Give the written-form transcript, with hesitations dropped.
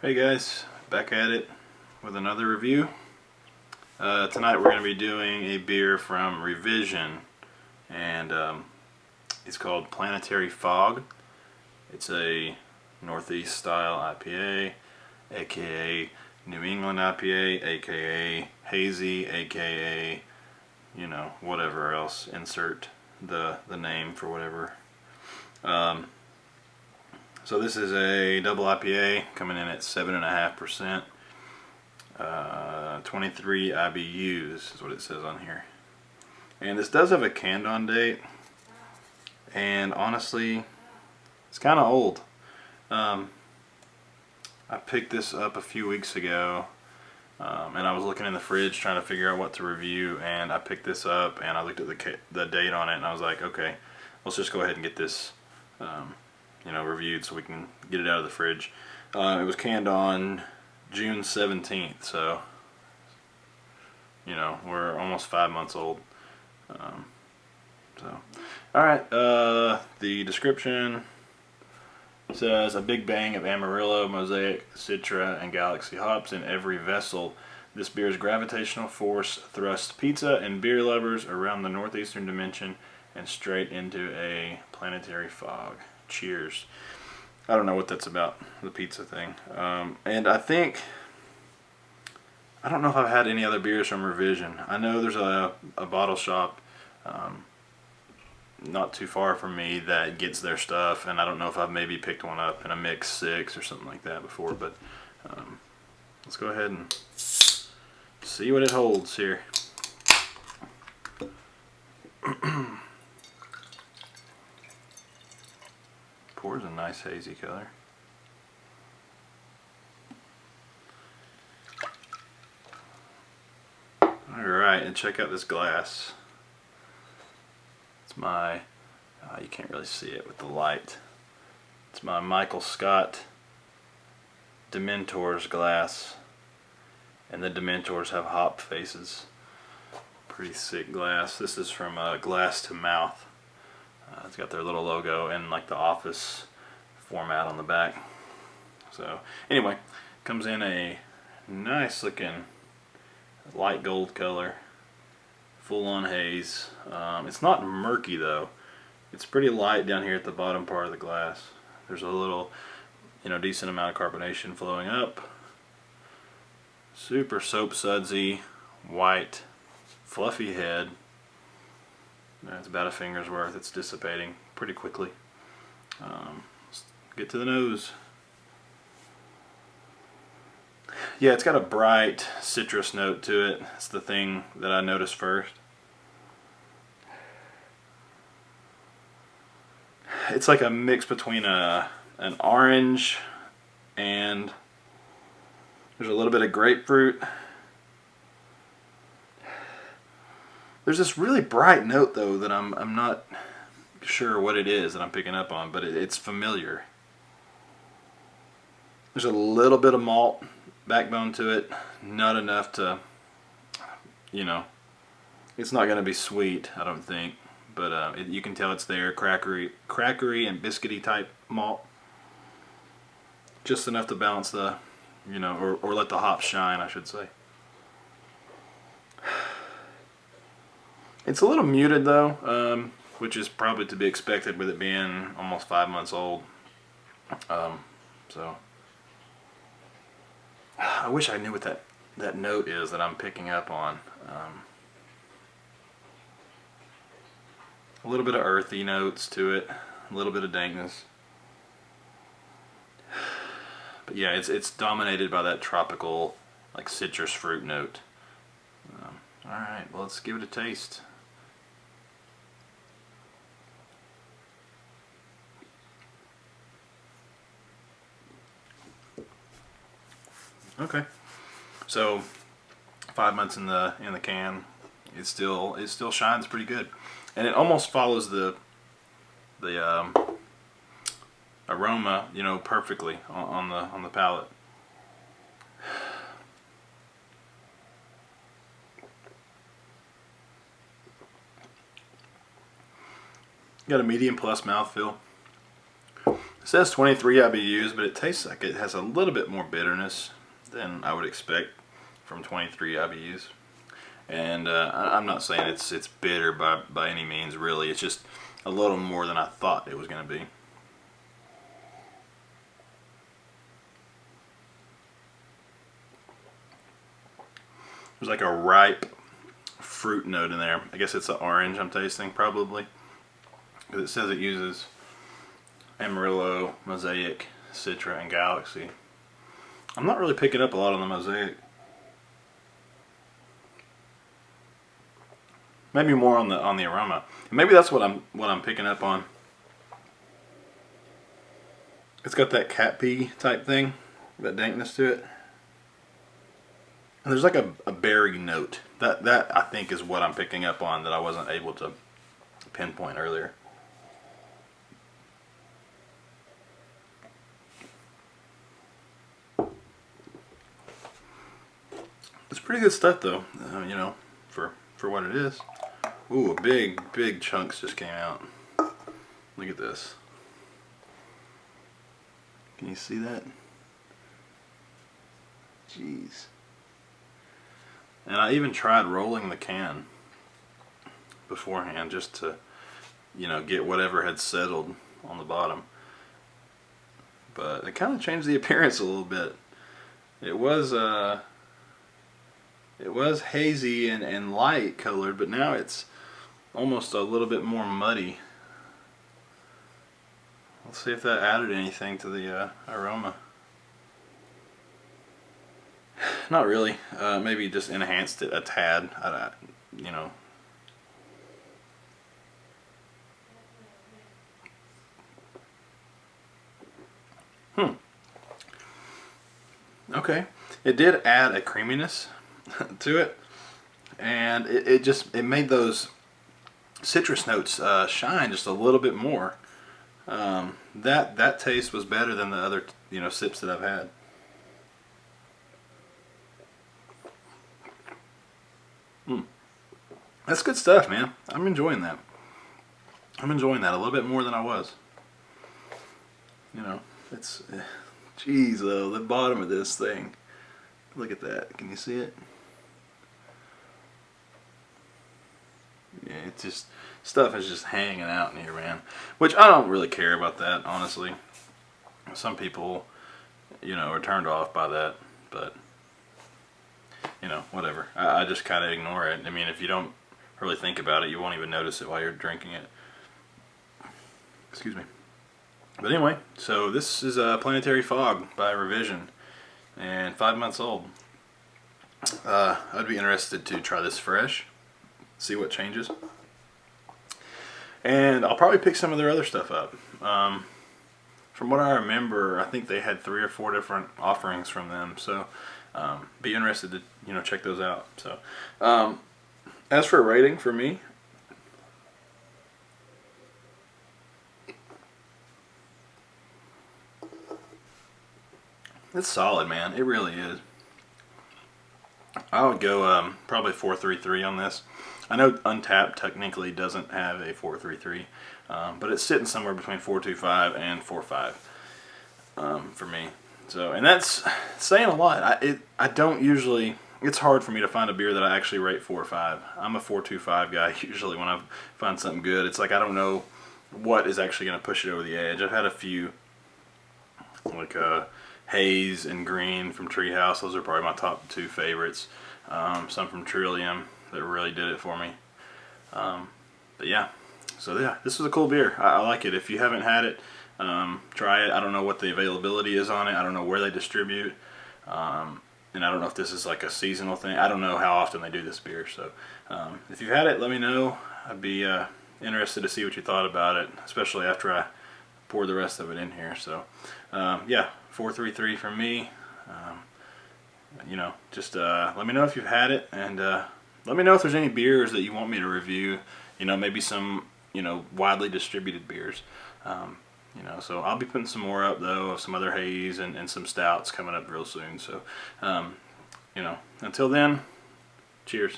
Hey guys, back at it with another review. Tonight we're going to be doing a beer from Revision, and it's called Planetary Fog. It's a Northeast style IPA, aka New England IPA, aka hazy, aka, you know, whatever else. Insert the name for whatever. So this is a double IPA coming in at 7.5%. 23 IBUs is what it says on here. And this does have a canned on date. And honestly, it's kind of old. I picked this up a few weeks ago. And I was looking in the fridge trying to figure out what to review. And I picked this up and I looked at the date on it. And I was like, okay, let's just go ahead and get this reviewed so we can get it out of the fridge. It was canned on June 17th, so we're almost 5 months old. Alright, the description says a big bang of Amarillo, Mosaic, Citra, and Galaxy hops in every vessel. This beer's gravitational force thrusts pizza and beer lovers around the northeastern dimension and straight into a planetary fog. Cheers. I don't know what that's about, the pizza thing. And I don't know if I've had any other beers from Revision. I know there's a bottle shop not too far from me that gets their stuff, and I don't know if I've maybe picked one up in a mix 6 or something like that before, but let's go ahead and see what it holds here. Pours a nice hazy color. Alright, and check out this glass. It's my, you can't really see it with the light. It's my Michael Scott Dementors glass. And the Dementors have hop faces. Pretty sick glass. This is from Glass to Mouth. It's got their little logo and like the office format on the back. So anyway, comes in a nice looking light gold color, full on haze. It's not murky though. It's pretty light down here at the bottom part of the glass. There's a little, decent amount of carbonation flowing up. Super soap sudsy, white, fluffy head. It's about a finger's worth. It's dissipating pretty quickly. Let's get to the nose. Yeah, it's got a bright citrus note to it. It's the thing that I noticed first. It's like a mix between an orange and there's a little bit of grapefruit. There's this really bright note though that I'm not sure what it is that I'm picking up on, but it's familiar. There's a little bit of malt backbone to it, not enough to, it's not going to be sweet, I don't think, but you can tell it's there, crackery and biscuity type malt. Just enough to balance the, or let the hops shine, I should say. It's a little muted though, which is probably to be expected with it being almost 5 months old. So I wish I knew what that note is that I'm picking up on. A little bit of earthy notes to it, a little bit of dankness. But yeah, it's dominated by that tropical, like citrus fruit note. Alright, well, let's give it a taste. Okay, so 5 months in the can, it still shines pretty good, and it almost follows the aroma, perfectly on the palate. Got a medium plus mouthfeel. It says 23 IBUs, but it tastes like it has a little bit more bitterness than I would expect from 23 IBUs. And I'm not saying it's bitter by any means, really. It's just a little more than I thought it was going to be. There's like a ripe fruit note in there. I guess it's an orange I'm tasting, probably. Because it says it uses Amarillo, Mosaic, Citra, and Galaxy. I'm not really picking up a lot on the Mosaic. Maybe more on the aroma. Maybe that's what I'm picking up on. It's got that cat pee type thing, that dankness to it. And there's like a berry note. That I think is what I'm picking up on that I wasn't able to pinpoint earlier. It's pretty good stuff though, you know, for what it is. Ooh, big chunks just came out. Look at this. Can you see that? Jeez. And I even tried rolling the can beforehand just to, you know, get whatever had settled on the bottom. But it kind of changed the appearance a little bit. It was hazy and light colored, but now it's almost a little bit more muddy. Let's see if that added anything to the aroma. Not really. Maybe just enhanced it a tad. You know. Okay. It did add a creaminess to it, and it made those citrus notes shine just a little bit more. That taste was better than the other, you know, sips that I've had. That's good stuff, man. I'm enjoying that. I'm enjoying that a little bit more than I was. You know, it's, geez though, the bottom of this thing. Look at that. Can you see it? Yeah, it's just, stuff is just hanging out in here, man. Which I don't really care about that, honestly. Some people, you know, are turned off by that, but, you know, whatever. I just kind of ignore it. I mean, if you don't really think about it, you won't even notice it while you're drinking it. Excuse me. But anyway, so this is Planetary Fog by Revision, and 5 months old. I'd be interested to try this fresh, see what changes, and I'll probably pick some of their other stuff up. From what I remember, I think they had 3 or 4 different offerings from them, so be interested to, you know, check those out. So as for a rating for me, it's solid, man. It really is. I would go probably 4.33 on this. I know Untapped technically doesn't have a 4.33, but it's sitting somewhere between 4.25 and 4.5 for me. So, and that's saying a lot. I don't usually. It's hard for me to find a beer that I actually rate 4 or 5. I'm a 4.25 guy usually when I find something good. It's like I don't know what is actually going to push it over the edge. I've had a few, like Haze and Green from Treehouse. Those are probably my top 2 favorites. Some from Trillium that really did it for me. But yeah, so yeah, this was a cool beer. I like it. If you haven't had it, try it. I don't know what the availability is on it. I don't know where they distribute. And I don't know if this is like a seasonal thing. I don't know how often they do this beer. So if you've had it, let me know. I'd be interested to see what you thought about it, especially after I pour the rest of it in here. So yeah, 4.33 from me. You know, just let me know if you've had it, and let me know if there's any beers that you want me to review. You know, maybe some, you know, widely distributed beers. You know, so I'll be putting some more up though of some other haze and some stouts coming up real soon. So, you know, until then, cheers.